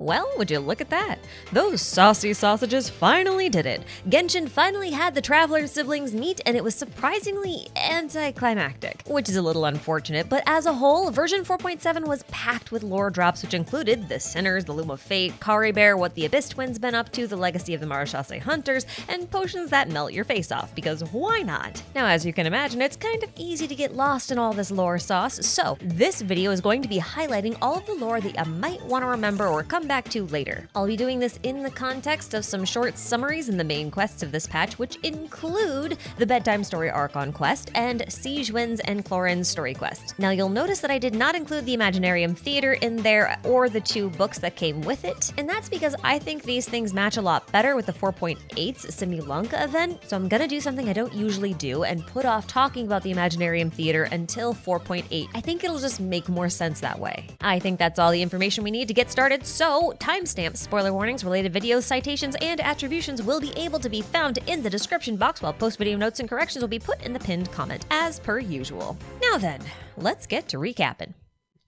Well, would you look at that? Those saucy sausages finally did it. Genshin finally had the Traveler siblings meet, and it was surprisingly anticlimactic, which is a little unfortunate, but as a whole, version 4.7 was packed with lore drops, which included the Sinners, the Loom of Fate, Kari Bear, what the Abyss Twins been up to, the legacy of the Marashase Hunters, and potions that melt your face off, because why not? Now, as you can imagine, it's kind of easy to get lost in all this lore sauce, so this video is going to be highlighting all of the lore that you might want to remember or come back to later. I'll be doing this in the context of some short summaries in the main quests of this patch, which include the Bedtime Story Archon Quest and Sigewinne's and Clorinde's story quest. Now you'll notice that I did not include the Imaginarium Theater in there or the 2 books that came with it, and that's because I think these things match a lot better with the 4.8's Simulunka event, so I'm gonna do something I don't usually do and put off talking about the Imaginarium Theater until 4.8. I think it'll just make more sense that way. I think that's all the information we need to get started, so timestamps, spoiler warnings, related videos, citations, and attributions will be able to be found in the description box, while post-video notes and corrections will be put in the pinned comment, as per usual. Now then, let's get to recapping.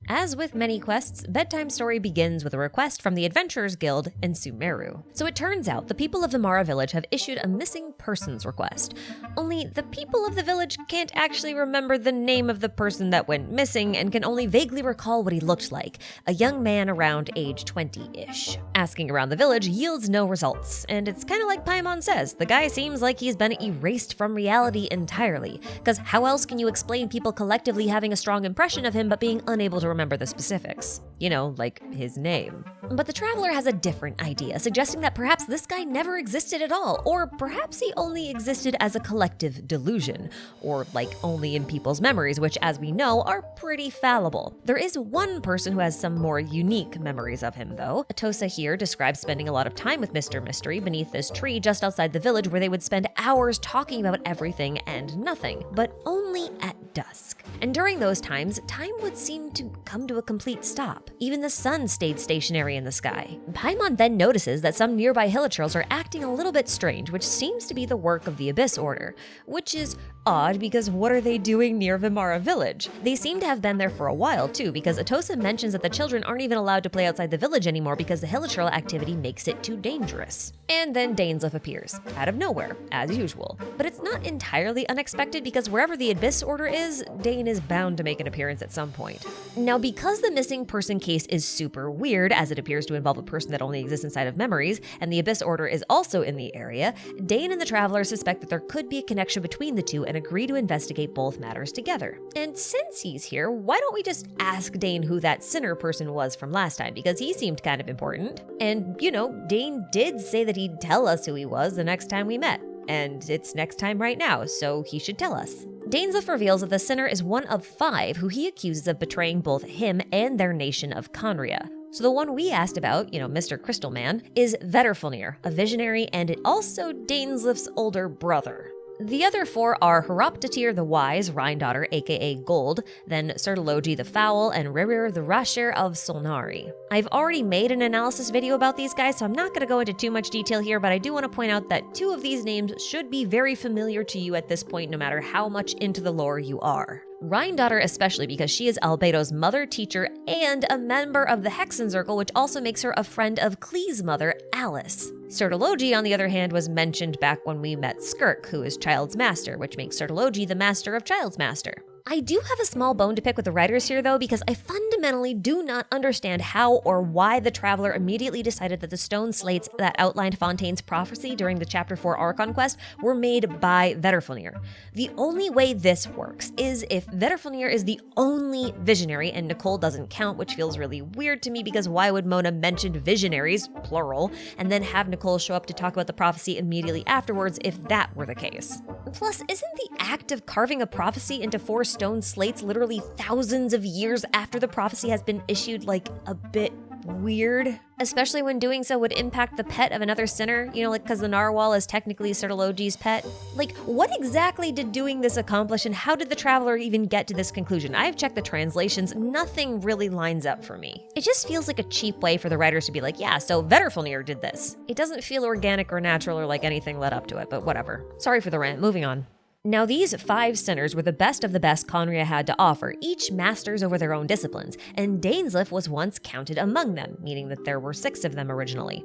As with many quests, Bedtime Story begins with a request from the Adventurers Guild in Sumeru. So it turns out the people of the Mara village have issued a missing persons request. Only the people of the village can't actually remember the name of the person that went missing and can only vaguely recall what he looked like, a young man around age 20-ish. Asking around the village yields no results, and it's kind of like Paimon says, the guy seems like he's been erased from reality entirely, because how else can you explain people collectively having a strong impression of him but being unable to remember the specifics? You know, like his name. But the Traveler has a different idea, suggesting that perhaps this guy never existed at all, or perhaps he only existed as a collective delusion, or like only in people's memories, which as we know are pretty fallible. There is one person who has some more unique memories of him though. Atosa here describes spending a lot of time with Mr. Mystery beneath this tree just outside the village, where they would spend hours talking about everything and nothing, but only at dusk. And during those times, time would seem to come to a complete stop. Even the sun stayed stationary in the sky. Paimon then notices that some nearby hilichurls are acting a little bit strange, which seems to be the work of the Abyss Order, which is odd because what are they doing near Vimara village? They seem to have been there for a while too, because Atosa mentions that the children aren't even allowed to play outside the village anymore because the hilichurl activity makes it too dangerous. And then Dainsleif appears, out of nowhere, as usual. But it's not entirely unexpected because wherever the Abyss Order is, Dane is bound to make an appearance at some point. Now, because the missing person case is super weird, as it appears to involve a person that only exists inside of memories, and the Abyss Order is also in the area, Dane and the Traveler suspect that there could be a connection between the two and agree to investigate both matters together. And since he's here, why don't we just ask Dane who that sinner person was from last time, because he seemed kind of important. And, you know, Dane did say that he'd tell us who he was the next time we met. And it's next time right now, so he should tell us. Dainsleif reveals that the sinner is one of 5 who he accuses of betraying both him and their nation of Conria. So the one we asked about, Mr. Crystal Man, is Vetterfilnir, a visionary, and also Dainsleif's older brother. The other 4 are Horoptatir the Wise, Rhine-daughter, aka Gold, then Sertologi the Foul, and Rerir the Rasher of Solnari. I've already made an analysis video about these guys, so I'm not going to go into too much detail here, but I do want to point out that 2 of these names should be very familiar to you at this point, no matter how much into the lore you are. Rhine-daughter especially because she is Albedo's mother, teacher, and a member of the Hexen Circle, which also makes her a friend of Klee's mother, Alice. Sertologi, on the other hand, was mentioned back when we met Skirk, who is Child's Master, which makes Sertologi the master of Child's Master. I do have a small bone to pick with the writers here though, because I fundamentally do not understand how or why the Traveler immediately decided that the stone slates that outlined Fontaine's prophecy during the Chapter 4 Archon Quest were made by Vetterfilnir. The only way this works is if Vetterfilnir is the only visionary and Nicole doesn't count, which feels really weird to me because why would Mona mention visionaries, plural, and then have Nicole show up to talk about the prophecy immediately afterwards if that were the case? Plus, isn't the act of carving a prophecy into 4 stone slates literally thousands of years after the prophecy has been issued like a bit weird? Especially when doing so would impact the pet of another sinner, because the narwhal is technically Sertologi's pet. Like, what exactly did doing this accomplish, and how did the Traveler even get to this conclusion? I've checked the translations, nothing really lines up for me. It just feels like a cheap way for the writers to be like, yeah, so Vetterfilnir did this. It doesn't feel organic or natural or like anything led up to it, but whatever. Sorry for the rant, moving on. Now, these 5 sinners were the best of the best Conria had to offer, each masters over their own disciplines, and Dainsleif was once counted among them, meaning that there were 6 of them originally.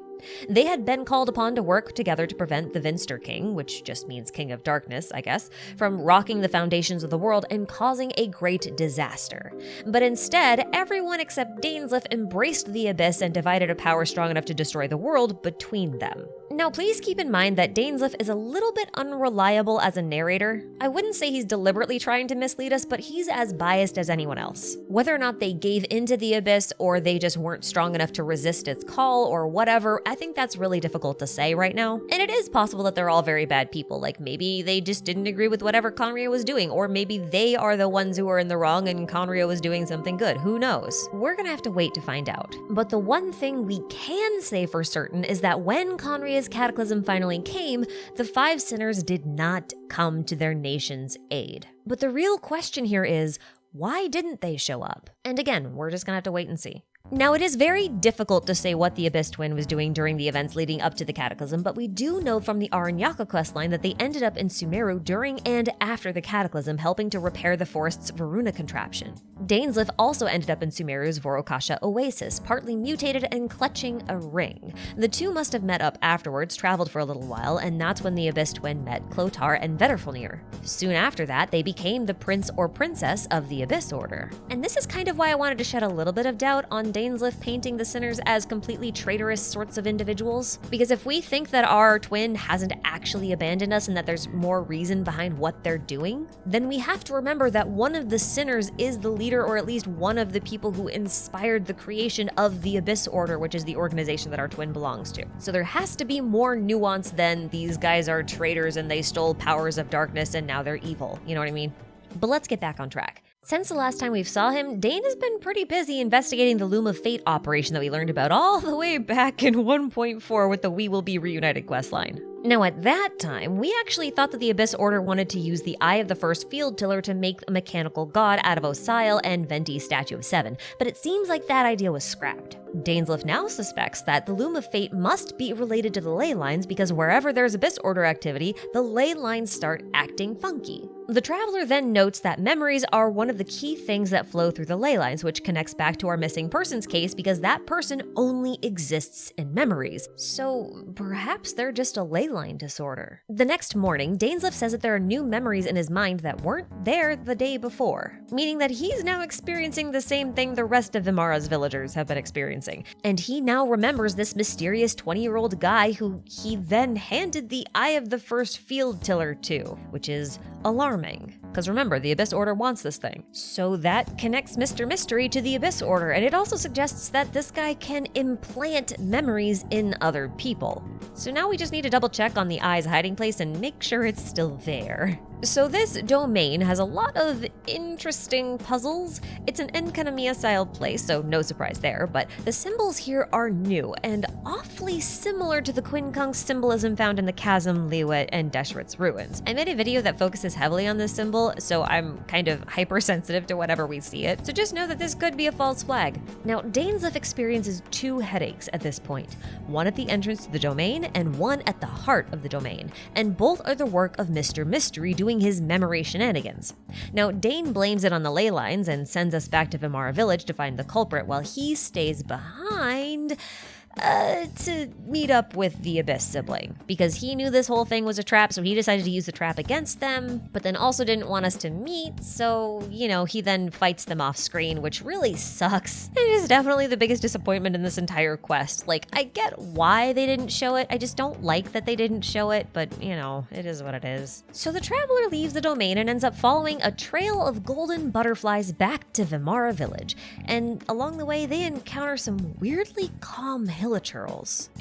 They had been called upon to work together to prevent the Vinster King, which just means King of Darkness, I guess, from rocking the foundations of the world and causing a great disaster. But instead, everyone except Dainsleif embraced the Abyss and divided a power strong enough to destroy the world between them. Now, please keep in mind that Dainsleif is a little bit unreliable as a narrator. I wouldn't say he's deliberately trying to mislead us, but he's as biased as anyone else. Whether or not they gave into the Abyss or they just weren't strong enough to resist its call or whatever, I think that's really difficult to say right now. And it is possible that they're all very bad people, like maybe they just didn't agree with whatever Conria was doing, or maybe they are the ones who are in the wrong and Conria was doing something good. Who knows? We're gonna have to wait to find out. But the one thing we can say for certain is that when Conria's cataclysm finally came, the 5 sinners did not come to their nation's aid. But the real question here is, why didn't they show up? And again, we're just gonna have to wait and see. Now, it is very difficult to say what the Abyss Twin was doing during the events leading up to the Cataclysm, but we do know from the Aranyaka questline that they ended up in Sumeru during and after the Cataclysm, helping to repair the forest's Varuna contraption. Dainsleif also ended up in Sumeru's Vorokasha Oasis, partly mutated and clutching a ring. The two must have met up afterwards, traveled for a little while, and that's when the Abyss Twin met Clotar and Vedderfulnir. Soon after that, they became the prince or princess of the Abyss Order. And this is kind of why I wanted to shed a little bit of doubt on Dainsleif painting the sinners as completely traitorous sorts of individuals. Because if we think that our twin hasn't actually abandoned us and that there's more reason behind what they're doing, then we have to remember that one of the sinners is the leader, or at least one of the people who inspired the creation of the Abyss Order, which is the organization that our twin belongs to. So there has to be more nuance than these guys are traitors and they stole powers of darkness and now they're evil. You know what I mean? But let's get back on track. Since the last time we saw him, Dane has been pretty busy investigating the Loom of Fate operation that we learned about all the way back in 1.4 with the We Will Be Reunited questline. Now at that time, we actually thought that the Abyss Order wanted to use the Eye of the First Field Tiller to make a mechanical god out of Osial and Venti's Statue of Seven, but it seems like that idea was scrapped. Dainsleif now suspects that the Loom of Fate must be related to the ley lines because wherever there's Abyss Order activity, the ley lines start acting funky. The Traveler then notes that memories are one of the key things that flow through the ley lines, which connects back to our missing persons case because that person only exists in memories. So perhaps they're just a ley line disorder. The next morning, Dainsleif says that there are new memories in his mind that weren't there the day before, meaning that he's now experiencing the same thing the rest of Vimara's villagers have been experiencing. And he now remembers this mysterious 20-year-old guy who he then handed the Eye of the First Field Tiller to, which is alarming. Because remember, the Abyss Order wants this thing. So that connects Mr. Mystery to the Abyss Order, and it also suggests that this guy can implant memories in other people. So now we just need to double check on the Eye's hiding place and make sure it's still there. So this domain has a lot of interesting puzzles. It's an Enkanomiya-style place, so no surprise there, but the symbols here are new and awfully similar to the Quincunx symbolism found in the Chasm, Liwet, and Deshret's ruins. I made a video that focuses heavily on this symbol, so I'm kind of hypersensitive to whatever we see it, so just know that this could be a false flag. Now, Dainsleif experiences 2 headaches at this point, one at the entrance to the domain and one at the heart of the domain, and both are the work of Mr. Mystery doing his memory shenanigans. Now, Dane blames it on the ley lines and sends us back to Vimara Village to find the culprit while he stays behind to meet up with the Abyss sibling, because he knew this whole thing was a trap, so he decided to use the trap against them, but then also didn't want us to meet, so, you know, he then fights them off screen, which really sucks. It is definitely the biggest disappointment in this entire quest. Like, I get why they didn't show it, I just don't like that they didn't show it, but, you know, it is what it is. So the Traveler leaves the domain and ends up following a trail of golden butterflies back to Vimara Village, and along the way they encounter some weirdly calm hilichurls.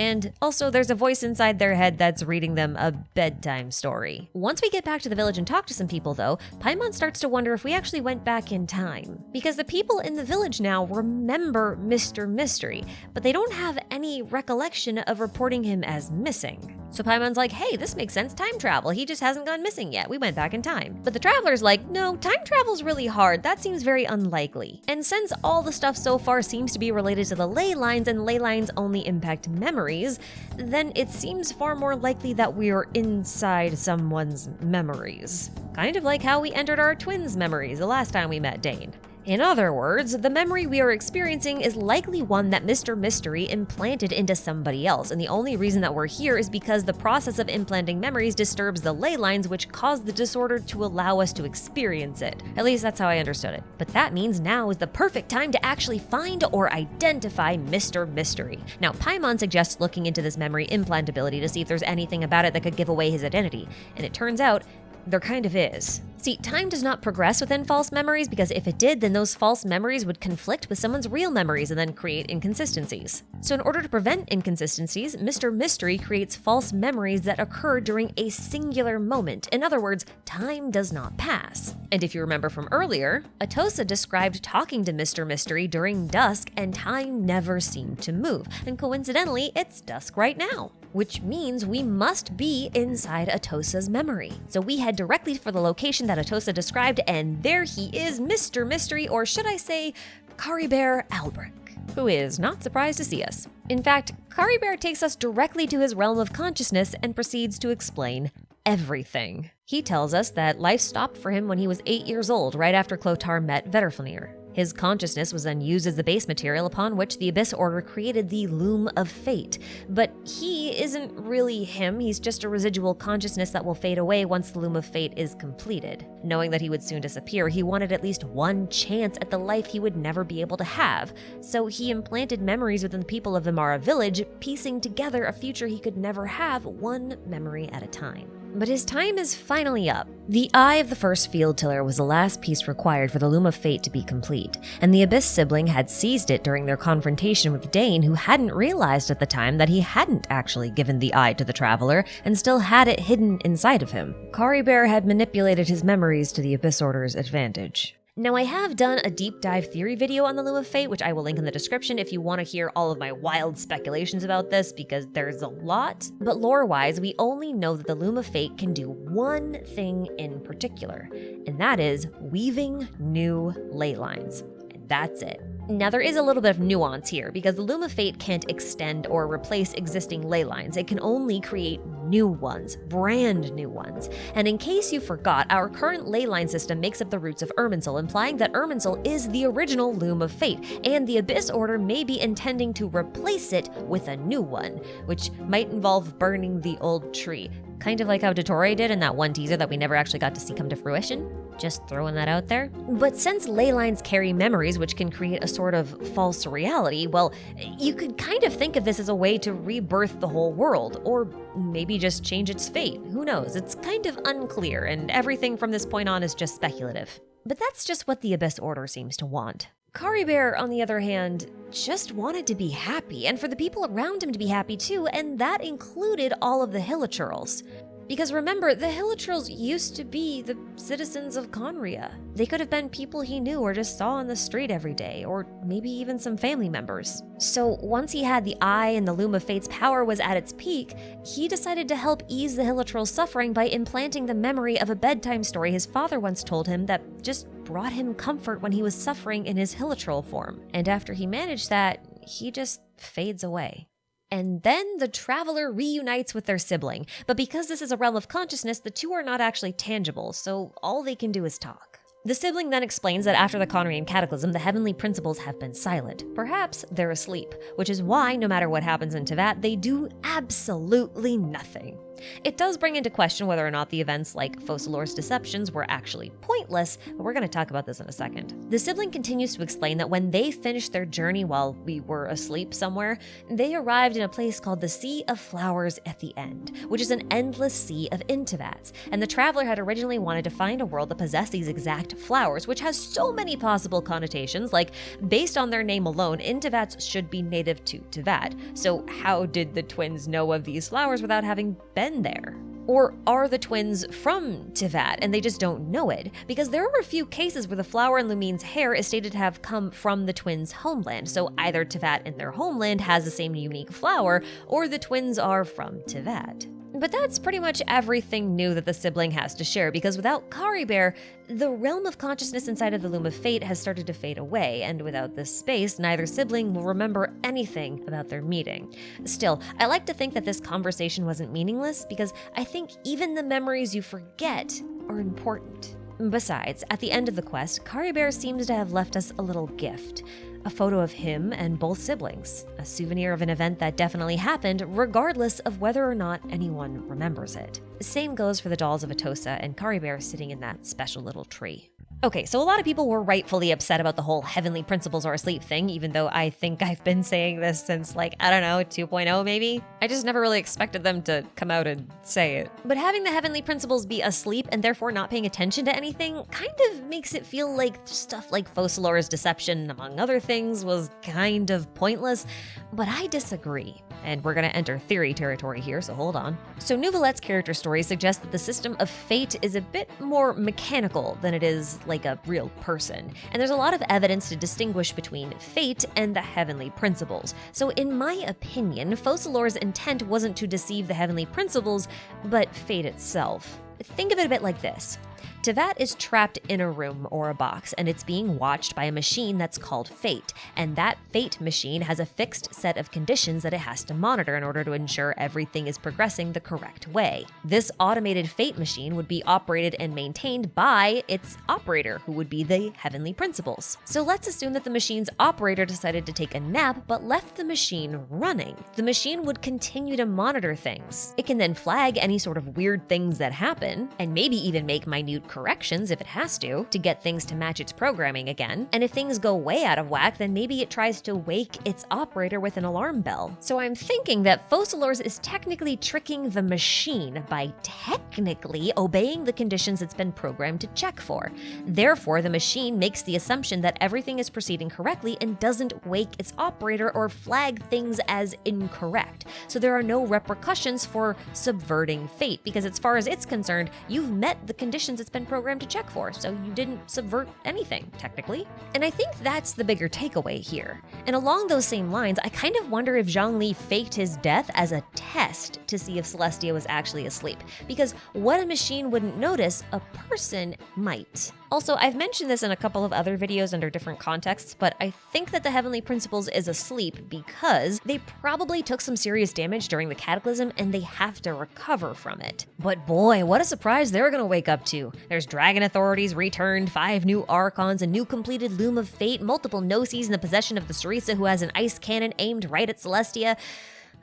And also there's a voice inside their head that's reading them a bedtime story. Once we get back to the village and talk to some people though, Paimon starts to wonder if we actually went back in time. Because the people in the village now remember Mr. Mystery, but they don't have any recollection of reporting him as missing. So Paimon's like, hey, this makes sense, time travel. He just hasn't gone missing yet. We went back in time. But the Traveler's like, no, time travel's really hard. That seems very unlikely. And since all the stuff so far seems to be related to the ley lines and ley lines only impact memories, then it seems far more likely that we're inside someone's memories. Kind of like how we entered our twins' memories the last time we met Dane. In other words, the memory we are experiencing is likely one that Mr. Mystery implanted into somebody else, and the only reason that we're here is because the process of implanting memories disturbs the ley lines which cause the disorder to allow us to experience it. At least that's how I understood it. But that means now is the perfect time to actually find or identify Mr. Mystery. Now, Paimon suggests looking into this memory implantability to see if there's anything about it that could give away his identity, and it turns out there kind of is. See, time does not progress within false memories because if it did, then those false memories would conflict with someone's real memories and then create inconsistencies. So in order to prevent inconsistencies, Mr. Mystery creates false memories that occur during a singular moment. In other words, time does not pass. And if you remember from earlier, Atossa described talking to Mr. Mystery during dusk and time never seemed to move. And coincidentally, it's dusk right now, which means we must be inside Atossa's memory. So we head directly for the location that Atossa described, and there he is, Mr. Mystery, or should I say, Caribert Albric, who is not surprised to see us. In fact, Caribert takes us directly to his realm of consciousness and proceeds to explain everything. He tells us that life stopped for him when he was 8 years old, right after Clothar met Vedderfenir. His consciousness was then used as the base material upon which the Abyss Order created the Loom of Fate. But he isn't really him, he's just a residual consciousness that will fade away once the Loom of Fate is completed. Knowing that he would soon disappear, he wanted at least one chance at the life he would never be able to have. So he implanted memories within the people of Imara Village, piecing together a future he could never have, one memory at a time. But his time is finally up. The Eye of the First Field Tiller was the last piece required for the Loom of Fate to be complete, and the Abyss sibling had seized it during their confrontation with Dane, who hadn't realized at the time that he hadn't actually given the eye to the Traveler and still had it hidden inside of him. Caribert had manipulated his memories to the Abyss Order's advantage. Now, I have done a deep dive theory video on the Loom of Fate, which I will link in the description if you want to hear all of my wild speculations about this, because there's a lot. But lore-wise, we only know that the Loom of Fate can do one thing in particular, and that is weaving new ley lines. And that's it. Now, there is a little bit of nuance here, because the Loom of Fate can't extend or replace existing ley lines. It can only create new ones, brand new ones. And in case you forgot, our current ley line system makes up the roots of Irminsul, implying that Irminsul is the original Loom of Fate, and the Abyss Order may be intending to replace it with a new one, which might involve burning the old tree. Kind of like how Dottore did in that one teaser that we never actually got to see come to fruition. Just throwing that out there. But since ley lines carry memories which can create a sort of false reality, well, you could kind of think of this as a way to rebirth the whole world, or maybe just change its fate. Who knows? It's kind of unclear, and everything from this point on is just speculative. But that's just what the Abyss Order seems to want. Caribert, on the other hand, just wanted to be happy, and for the people around him to be happy too, and that included all of the Hilichurls. Because remember, the Hilichurls used to be the citizens of Conria. They could have been people he knew or just saw on the street every day, or maybe even some family members. So once he had the eye and the Loom of Fate's power was at its peak, he decided to help ease the Hilichurls' suffering by implanting the memory of a bedtime story his father once told him that just brought him comfort when he was suffering in his Hilichurl form. And after he managed that, he just fades away. And then the Traveler reunites with their sibling, but because this is a realm of consciousness, the two are not actually tangible, so all they can do is talk. The sibling then explains that after the Conrian Cataclysm, the heavenly principles have been silent. Perhaps they're asleep, which is why, no matter what happens in Teyvat, they do absolutely nothing. It does bring into question whether or not the events like Focalor's deceptions were actually pointless, but we're going to talk about this in a second. The sibling continues to explain that when they finished their journey while we were asleep somewhere, they arrived in a place called the Sea of Flowers at the End, which is an endless sea of Intevats, and the Traveler had originally wanted to find a world that possessed these exact flowers, which has so many possible connotations, like, based on their name alone, Intevats should be native to Teyvat. So how did the twins know of these flowers without having been there? Or are the twins from Teyvat and they just don't know it? Because there are a few cases where the flower in Lumine's hair is stated to have come from the twins' homeland, so either Teyvat and their homeland has the same unique flower, or the twins are from Teyvat. But that's pretty much everything new that the sibling has to share, because without Caribert, the realm of consciousness inside of the Loom of Fate has started to fade away, and without this space, neither sibling will remember anything about their meeting. Still, I like to think that this conversation wasn't meaningless, because I think even the memories you forget are important. Besides, at the end of the quest, Caribert seems to have left us a little gift. A photo of him and both siblings, a souvenir of an event that definitely happened regardless of whether or not anyone remembers it. Same goes for the dolls of Atossa and Caribert sitting in that special little tree. Okay, so a lot of people were rightfully upset about the whole heavenly principles are asleep thing, even though I think I've been saying this since, like, I don't know, 2.0 maybe? I just never really expected them to come out and say it. But having the heavenly principles be asleep and therefore not paying attention to anything kind of makes it feel like stuff like Focalor's deception, among other things, was kind of pointless, but I disagree. And we're gonna enter theory territory here, so hold on. So Nouvelette's character story suggests that the system of fate is a bit more mechanical than it is like a real person. And there's a lot of evidence to distinguish between fate and the heavenly principles. So in my opinion, Focalor's intent wasn't to deceive the heavenly principles, but fate itself. Think of it a bit like this. Teyvat is trapped in a room or a box, and it's being watched by a machine that's called Fate, and that Fate machine has a fixed set of conditions that it has to monitor in order to ensure everything is progressing the correct way. This automated Fate machine would be operated and maintained by its operator, who would be the heavenly principles. So let's assume that the machine's operator decided to take a nap but left the machine running. The machine would continue to monitor things. It can then flag any sort of weird things that happen, and maybe even make minute corrections if it has to get things to match its programming again. And if things go way out of whack, then maybe it tries to wake its operator with an alarm bell. So I'm thinking that Focalor's is technically tricking the machine by technically obeying the conditions it's been programmed to check for. Therefore, the machine makes the assumption that everything is proceeding correctly and doesn't wake its operator or flag things as incorrect. So there are no repercussions for subverting fate, because as far as it's concerned, you've met the conditions it's been programmed to check for, so you didn't subvert anything, technically. And I think that's the bigger takeaway here. And along those same lines, I kind of wonder if Zhongli faked his death as a test to see if Celestia was actually asleep, because what a machine wouldn't notice, a person might. Also, I've mentioned this in a couple of other videos under different contexts, but I think that the Heavenly Principles is asleep because they probably took some serious damage during the Cataclysm and they have to recover from it. But boy, what a surprise they're gonna wake up to. There's Dragon Authorities returned, 5 new Archons, a new completed Loom of Fate, multiple Gnosis in the possession of the Sarisa who has an ice cannon aimed right at Celestia.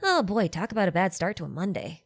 Oh boy, talk about a bad start to a Monday.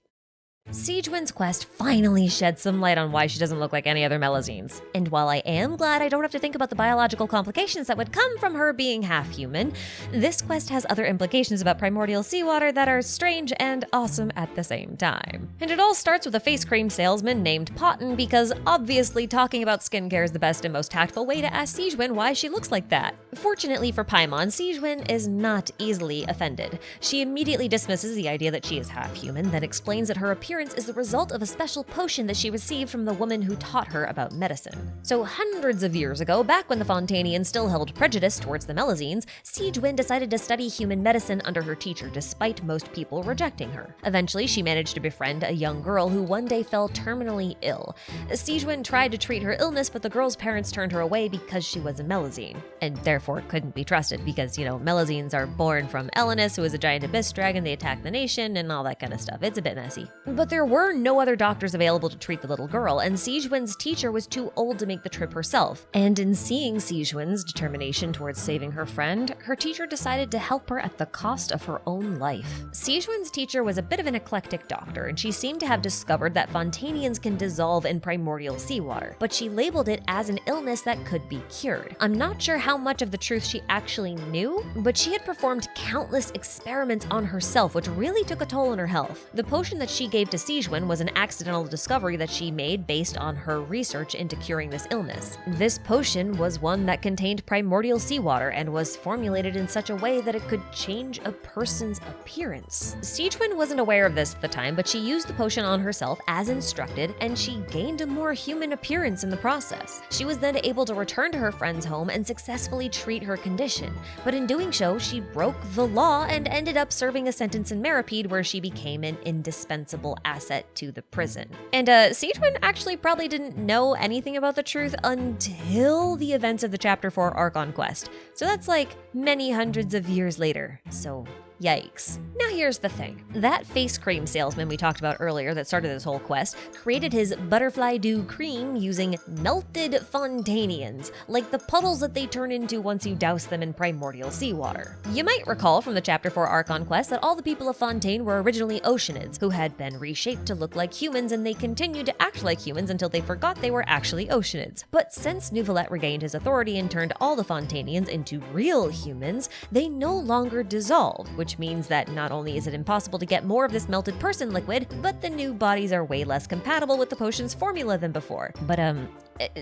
Sigewinne's quest finally shed some light on why she doesn't look like any other Melusines. And while I am glad I don't have to think about the biological complications that would come from her being half-human, this quest has other implications about primordial seawater that are strange and awesome at the same time. And it all starts with a face cream salesman named Potton, because obviously talking about skincare is the best and most tactful way to ask Sigewinne why she looks like that. Fortunately for Paimon, Sigewinne is not easily offended. She immediately dismisses the idea that she is half-human, then explains that her appearance is the result of a special potion that she received from the woman who taught her about medicine. So hundreds of years ago, back when the Fontanians still held prejudice towards the Melusines, Sigewinne decided to study human medicine under her teacher despite most people rejecting her. Eventually, she managed to befriend a young girl who one day fell terminally ill. Sigewinne tried to treat her illness, but the girl's parents turned her away because she was a Melusine, and therefore couldn't be trusted because, Melusines are born from Elenus, who is a giant abyss dragon, they attack the nation, and all that kind of stuff. It's a bit messy. But there were no other doctors available to treat the little girl, and Sigewinne's teacher was too old to make the trip herself. And in seeing Sigewinne's determination towards saving her friend, her teacher decided to help her at the cost of her own life. Sigewinne's teacher was a bit of an eclectic doctor, and she seemed to have discovered that Fontanians can dissolve in primordial seawater, but she labeled it as an illness that could be cured. I'm not sure how much of the truth she actually knew, but she had performed countless experiments on herself, which really took a toll on her health. The potion that she gave to Sigewinne was an accidental discovery that she made based on her research into curing this illness. This potion was one that contained primordial seawater and was formulated in such a way that it could change a person's appearance. Sigewinne wasn't aware of this at the time, but she used the potion on herself as instructed, and she gained a more human appearance in the process. She was then able to return to her friend's home and successfully treat her condition, but in doing so, she broke the law and ended up serving a sentence in Meripede where she became an indispensable valuable asset to the prison. And Sigewinne actually probably didn't know anything about the truth until the events of the Chapter 4 Archon Quest. So that's like many hundreds of years later. So yikes. Now here's the thing. That face cream salesman we talked about earlier that started this whole quest created his butterfly dew cream using melted Fontanians, like the puddles that they turn into once you douse them in primordial seawater. You might recall from the Chapter 4 Archon Quest that all the people of Fontaine were originally Oceanids, who had been reshaped to look like humans, and they continued to act like humans until they forgot they were actually Oceanids. But since Neuvillette regained his authority and turned all the Fontanians into real humans, they no longer dissolve, which means that not only is it impossible to get more of this melted person liquid, but the new bodies are way less compatible with the potion's formula than before. But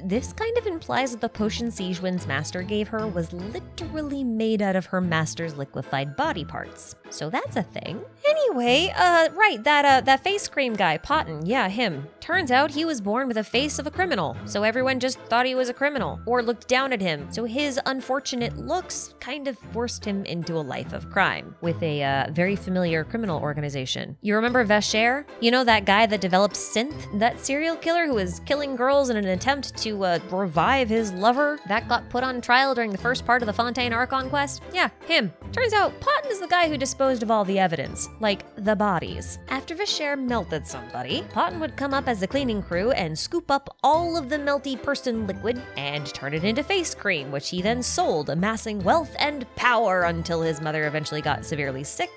this kind of implies that the potion Sigewinne's master gave her was literally made out of her master's liquefied body parts. So that's a thing. Anyway, right, that face cream guy, Potton, yeah, him. Turns out he was born with a face of a criminal, so everyone just thought he was a criminal, or looked down at him, so his unfortunate looks kind of forced him into a life of crime, with a very familiar criminal organization. You remember Vacher? You know that guy that developed Synth? That serial killer who was killing girls in an attempt to revive his lover that got put on trial during the first part of the Fontaine Archon Quest? Yeah, him. Turns out Potton is the guy who disposed of all the evidence, like the bodies. After Vacher melted somebody, Potton would come up as the cleaning crew and scoop up all of the melty person liquid and turn it into face cream, which he then sold, amassing wealth and power until his mother eventually got severely sick,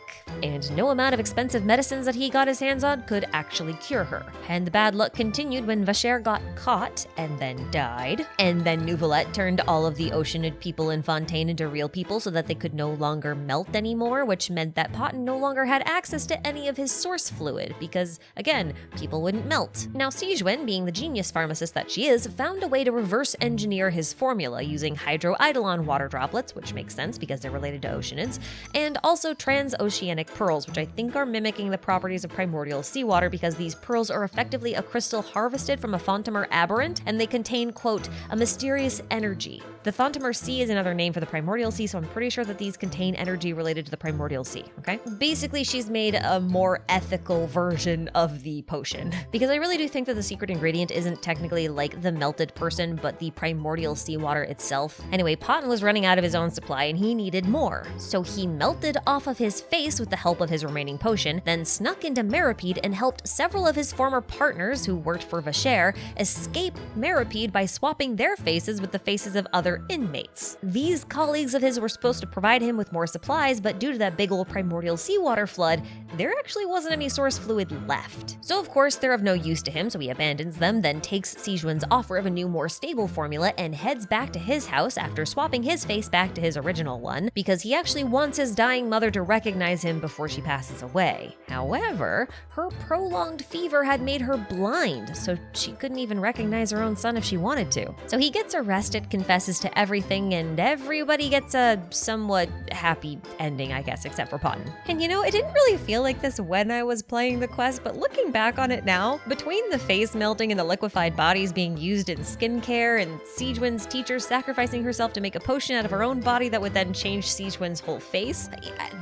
and no amount of expensive medicines that he got his hands on could actually cure her. And the bad luck continued when Vacher got caught and then died, and then Neuvillette turned all of the Oceanid people in Fontaine into real people so that they could no longer melt anymore, which meant that Potton no longer had access to any of his source fluid because, again, people wouldn't melt. Now Sigewinne, being the genius pharmacist that she is, found a way to reverse engineer his formula using hydroidolon water droplets, which makes sense because they're related to Oceanids, and also transoceanic pearls, which I think are mimicking the properties of primordial seawater because these pearls are effectively a crystal harvested from a Fontamer aberrant, and they contain, quote, a mysterious energy. The Fontamer Sea is another name for the primordial sea, so I'm pretty sure that these contain energy related to the primordial sea, okay? Basically, she's made a more ethical version of the potion. Because I really do think that the secret ingredient isn't technically like the melted person, but the primordial seawater itself. Anyway, Potton was running out of his own supply and he needed more. So he melted off of his face with the help of his remaining potion, then snuck into Meropide and helped several of his former partners who worked for Vacher escape Meropide by swapping their faces with the faces of other inmates. These colleagues of his were supposed to provide him with more supplies, but due to that big old primordial seawater flood, there actually wasn't any source fluid left. So of course they're of no use to him, so he abandons them, then takes Sigewinne's offer of a new, more stable formula and heads back to his house after swapping his face back to his original one, because he actually wants his dying mother to recognize him before she passes away. However, her prolonged fever had made her blind, so she couldn't even recognize her own son if she wanted to. So he gets arrested, confesses to everything, and everybody gets a somewhat happy ending, I guess, except for Potton. And you know, it didn't really feel like this when I was playing the quest, but looking back on it now, between the face melting and the liquefied bodies being used in skincare and Sigewinne's teacher sacrificing herself to make a potion out of her own body that would then change Sigewinne's whole face,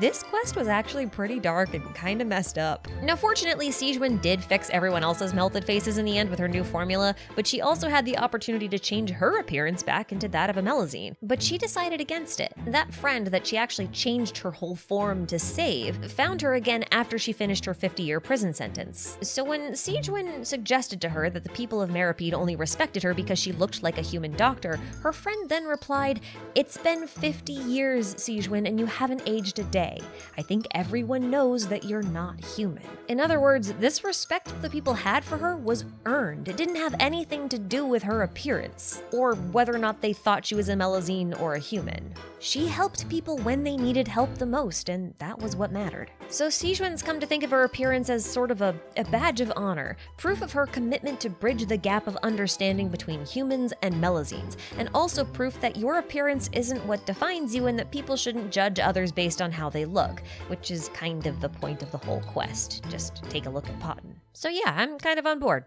this quest was actually pretty dark and kind of messed up. Now fortunately, Sigewinne did fix everyone else's melted faces in the end with her new formula, but she also had the opportunity to change her appearance back into that of a Melusine. But she decided against it. That friend that she actually changed her whole form to save found her again after she finished her 50-year prison sentence. So when Sigewinne suggested to her that the people of Meropide only respected her because she looked like a human doctor, her friend then replied, "It's been 50 years, Sigewinne, and you haven't aged a day. I think everyone knows that you're not human." In other words, this respect that the people had for her was earned. It didn't have anything to do with her appearance, or whether or not they thought she was a Melusine or a human. She helped people when they needed help the most, and that was what mattered. So Sigewinne's come to think of her appearance as sort of a badge of honor, proof of her commitment to bridge the gap of understanding between humans and Melusines, and also proof that your appearance isn't what defines you and that people shouldn't judge others based on how they look, which is kind of the point of the whole quest. Just take a look at Potton. So yeah, I'm kind of on board.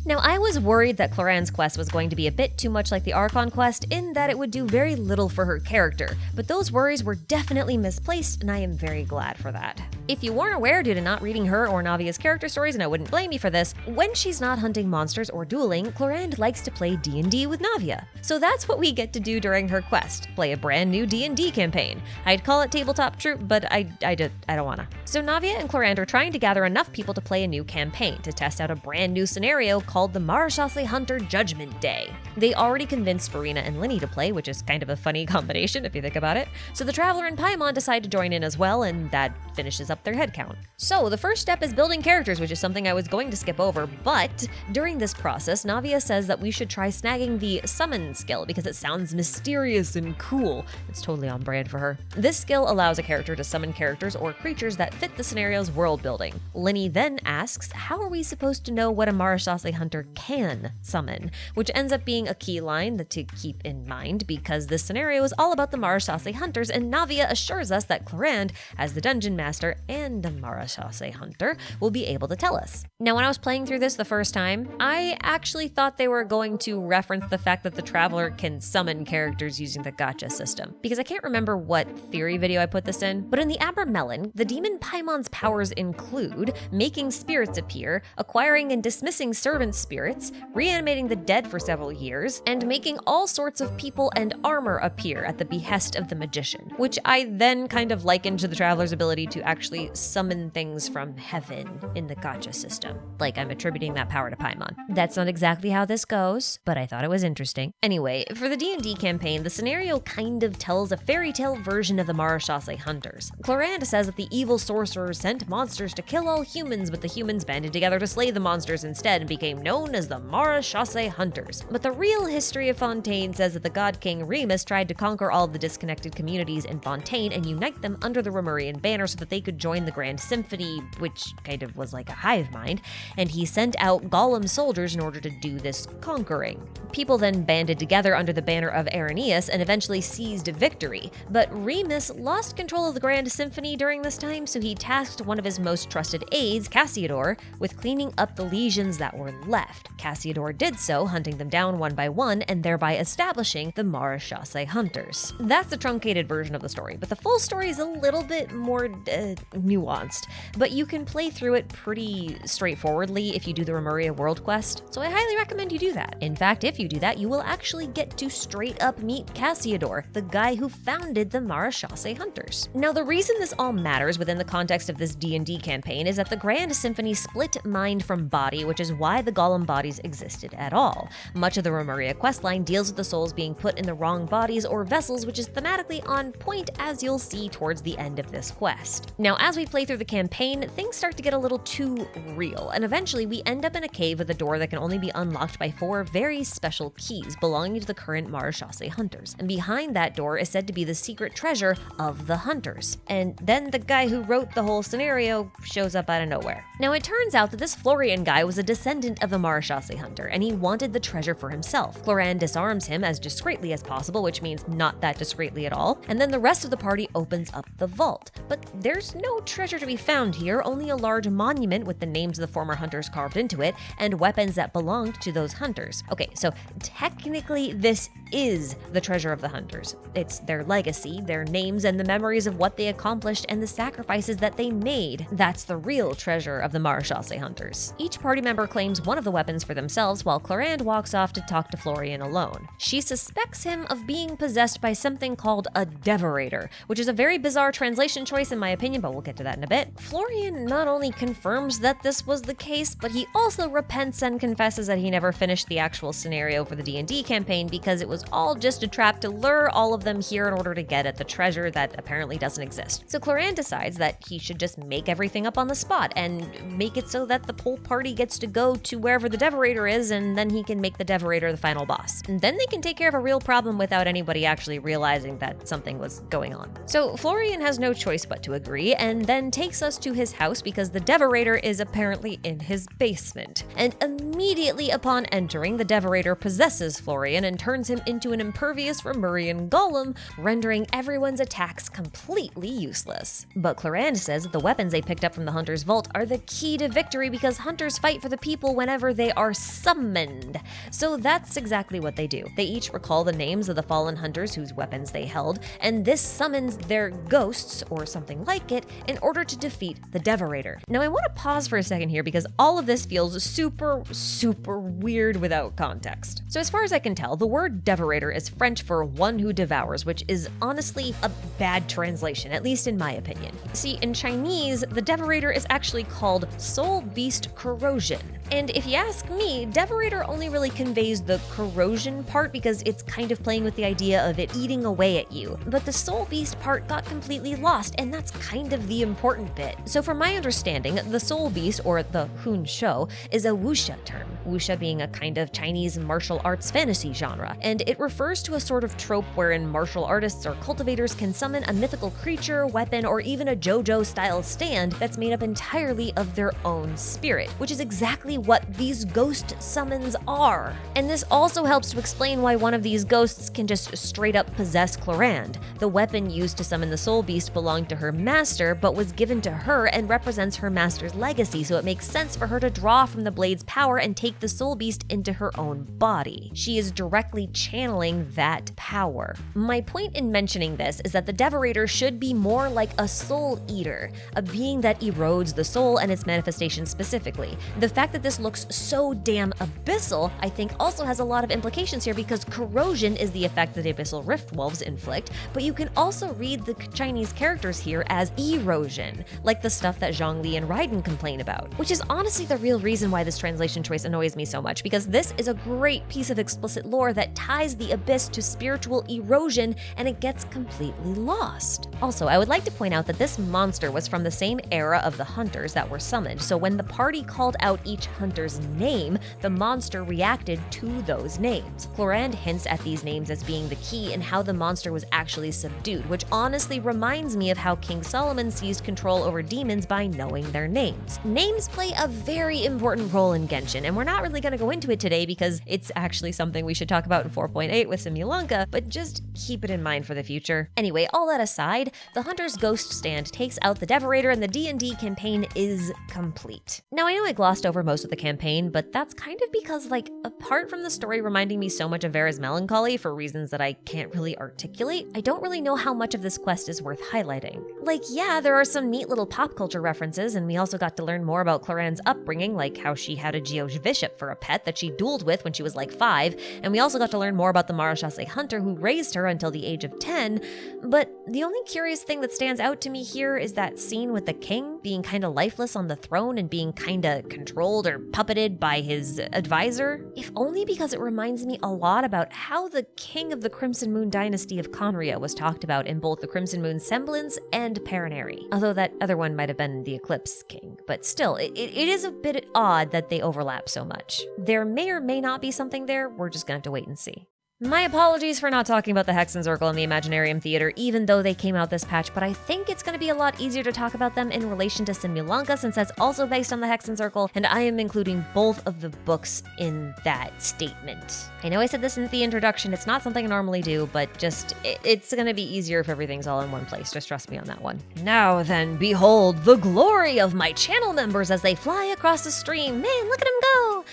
Now, I was worried that Clorinde's quest was going to be a bit too much like the Archon Quest in that it would do very little for her character, but those worries were definitely misplaced, and I am very glad for that. If you weren't aware due to not reading her or Navia's character stories, and I wouldn't blame you for this, when she's not hunting monsters or dueling, Clorinde likes to play D&D with Navia. So that's what we get to do during her quest, play a brand new D&D campaign. I'd call it Tabletop Troop, but I don't wanna. So Navia and Clorinde are trying to gather enough people to play a new campaign to test out a brand new scenario called the Marechaussee Hunter Judgment Day. They already convinced Furina and Linny to play, which is kind of a funny combination if you think about it. So the Traveler and Paimon decide to join in as well, and that finishes up their headcount. So the first step is building characters, which is something I was going to skip over, but during this process, Navia says that we should try snagging the Summon skill because it sounds mysterious and cool. It's totally on brand for her. This skill allows a character to summon characters or creatures that fit the scenario's world building. Linny then asks, how are we supposed to know what a Marechaussee Hunter can summon? Which ends up being a key line to keep in mind because this scenario is all about the Marechaussee Hunters, and Navia assures us that Clorinde, as the Dungeon Master and a Marechaussee Hunter, will be able to tell us. Now, when I was playing through this the first time, I actually thought they were going to reference the fact that the Traveler can summon characters using the gacha system, because I can't remember what theory video I put this in, but in the Abramelin, the demon Paimon's powers include making spirits appear, acquiring and dismissing servant spirits, reanimating the dead for several years, and making all sorts of people and armor appear at the behest of the magician, which I then kind of likened to the Traveler's ability to actually summon things from heaven in the gacha system. Like I'm attributing that power to Paimon. That's not exactly how this goes, but I thought it was interesting. Anyway, for the D&D campaign, the scenario kind of tells a fairy tale version of the Marechaussee Hunters. Clorinde says that the evil sorcerers sent monsters to kill all humans, but the humans banded together to slay the monsters instead and became known as the Marechaussee Hunters. But the real history of Fontaine says that the god king Remus tried to conquer all of the disconnected communities in Fontaine and unite them under the Remurian banner so that they could join the Grand Symphony, which kind of was like a hive mind, and he sent out golem soldiers in order to do this conquering. People then banded together under the banner of Aranyaka and eventually seized victory, but Remus lost control of the Grand Symphony during this time, so he tasked one of his most trusted aides, Cassiodor, with cleaning up the legions that were left. Cassiodor did so, hunting them down one by one and thereby establishing the Marechaussee Hunters. That's the truncated version of the story, but the full story is a little bit more nuanced, but you can play through it pretty straightforwardly if you do the Remuria World Quest, so I highly recommend you do that. In fact, if you do that, you will actually get to straight up meet Cassiodor, the guy who founded the Marechaussee Hunters. Now, the reason this all matters within the context of this D&D campaign is that the Grand Symphony split mind from body, which is why the golem bodies existed at all. Much of the Remuria questline deals with the souls being put in the wrong bodies or vessels, which is thematically on point, as you'll see towards the end of this quest. Now, as we play through the campaign, things start to get a little too real, and eventually we end up in a cave with a door that can only be unlocked by 4 very special keys belonging to the current Marechaussee Hunters. And behind that door is said to be the secret treasure of the Hunters. And then the guy who wrote the whole scenario shows up out of nowhere. Now, it turns out that this Florian guy was a descendant of the Marechaussee Hunter, and he wanted the treasure for himself. Clorinde disarms him as discreetly as possible, which means not that discreetly at all, and then the rest of the party opens up the vault. But there's no treasure to be found here, only a large monument with the names of the former hunters carved into it, and weapons that belonged to those hunters. Okay, so technically this is the treasure of the hunters. It's their legacy, their names, and the memories of what they accomplished and the sacrifices that they made. That's the real treasure of the Marechaussee Hunters. Each party member claims one of the weapons for themselves, while Clorinde walks off to talk to Florian alone. She suspects him of being possessed by something called a Devorator, which is a very bizarre translation choice in my opinion, but we'll get to that in a bit. Florian not only confirms that this was the case, but he also repents and confesses that he never finished the actual scenario for the D&D campaign because it was all just a trap to lure all of them here in order to get at the treasure that apparently doesn't exist. So Clorinde decides that he should just make everything up on the spot and make it so that the whole party gets to go to wherever the Devorator is, and then he can make the Devorator the final boss. And then they can take care of a real problem without anybody actually realizing that something was going on. So Florian has no choice but to agree, and then takes us to his house because the Devorator is apparently in his basement. And immediately upon entering, the Devorator possesses Florian and turns him into an impervious Remurian golem, rendering everyone's attacks completely useless. But Clorinde says that the weapons they picked up from the hunter's vault are the key to victory because hunters fight for the people whenever they are summoned. So that's exactly what they do. They each recall the names of the fallen hunters whose weapons they held, and this summons their ghosts, or something like it, in order to defeat the Devorator. Now I want to pause for a second here because all of this feels super weird without context. So as far as I can tell, the word Devorator is French for one who devours, which is honestly a bad translation, at least in my opinion. See, in Chinese, the Devorator is actually called Soul Beast Corrosion. And if you ask me, Devorator only really conveys the corrosion part because it's kind of playing with the idea of it eating away at you. But the Soul Beast part got completely lost, and that's kind of the important bit. So from my understanding, the Soul Beast, or the Hun Shou, is a Wuxia term. Wuxia being a kind of Chinese martial arts fantasy genre, and it refers to a sort of trope wherein martial artists or cultivators can summon a mythical creature, weapon, or even a JoJo-style stand that's made up entirely of their own spirit, which is exactly what these ghost summons are. And this also helps to explain why one of these ghosts can just straight up possess Clorinde. The weapon used to summon the Soul Beast belonged to her master, but was given to her and represents her master's legacy, so it makes sense for her to draw from the blade's power and take the Soul Beast into her own body. She is directly channeling that power. My point in mentioning this is that the Devorator should be more like a soul eater, a being that erodes the soul and its manifestation specifically. The fact that this looks so damn abyssal, I think also has a lot of implications here because corrosion is the effect that abyssal rift wolves inflict, but you can also read the Chinese characters here as erosion, like the stuff that Zhongli and Raiden complain about, which is honestly the real reason why this translation choice annoys me so much, because this is a great piece of explicit lore that ties the abyss to spiritual erosion and it gets completely lost. Also, I would like to point out that this monster was from the same era of the hunters that were summoned, so when the party called out each hunter's name, the monster reacted to those names. Clorinde hints at these names as being the key in how the monster was actually subdued, which honestly reminds me of how King Solomon seized control over demons by knowing their names. Names play a very important role in Genshin, and we're not really going to go into it today because it's actually something we should talk about in 4.8 with Simulanka, but just keep it in mind for the future. Anyway, all that aside, the Hunter's Ghost Stand takes out the Devorator and the D&D campaign is complete. Now I know I glossed over most of the campaign, but that's kind of because, like, apart from the story reminding me so much of Vera's melancholy for reasons that I can't really articulate, I don't really know how much of this quest is worth highlighting. Like, yeah, there are some neat little pop culture references, and we also got to learn more about Clorinde's upbringing, like how she had a Geoge Bishop for a pet that she dueled with when she was like 5, and we also got to learn more about the Marechaussee Hunter who raised her until the age of 10, but the only curious thing that stands out to me here is that scene with the king being kinda lifeless on the throne and being kinda controlled or puppeted by his advisor, if only because it reminds me a lot about how the king of the Crimson Moon dynasty of Conria was talked about in both the Crimson Moon Semblance and Paranary, although that other one might have been the Eclipse King, but still, it is a bit odd that they overlap so much. There may or may not be something there, we're just gonna have to wait and see. My apologies for not talking about the Hexen Circle and the Imaginarium Theater, even though they came out this patch, but I think it's going to be a lot easier to talk about them in relation to Simulanka since that's also based on the Hexen Circle, and I am including both of the books in that statement. I know I said this in the introduction, it's not something I normally do, but just, it's going to be easier if everything's all in one place, just trust me on that one. Now then, behold the glory of my channel members as they fly across the stream. Man, look at them go!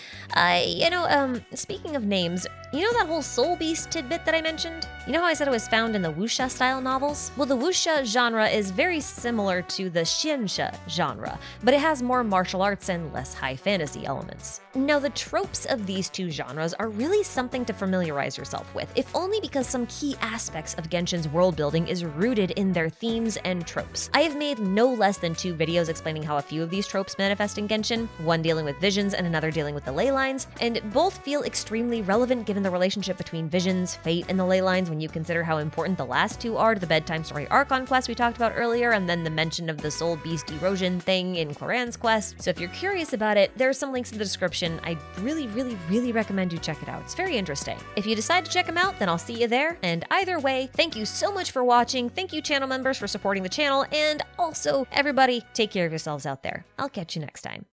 Speaking of names, you know that whole Soul Beast tidbit that I mentioned? You know how I said it was found in the Wuxia style novels? Well, the Wuxia genre is very similar to the Xianxia genre, but it has more martial arts and less high fantasy elements. Now, the tropes of these two genres are really something to familiarize yourself with, if only because some key aspects of Genshin's world building is rooted in their themes and tropes. I have made no less than 2 videos explaining how a few of these tropes manifest in Genshin, one dealing with visions and another dealing with the ley lines, and both feel extremely relevant given the relationship between visions, fate, and the ley lines when you consider how important the last 2 are to the Bedtime Story Archon Quest we talked about earlier, and then the mention of the Soul Beast erosion thing in Clorinde's quest. So if you're curious about it, there are some links in the description. I really recommend you check it out. It's very interesting. If you decide to check them out, then I'll see you there. And either way, thank you so much for watching. Thank you channel members for supporting the channel, and also everybody take care of yourselves out there. I'll catch you next time.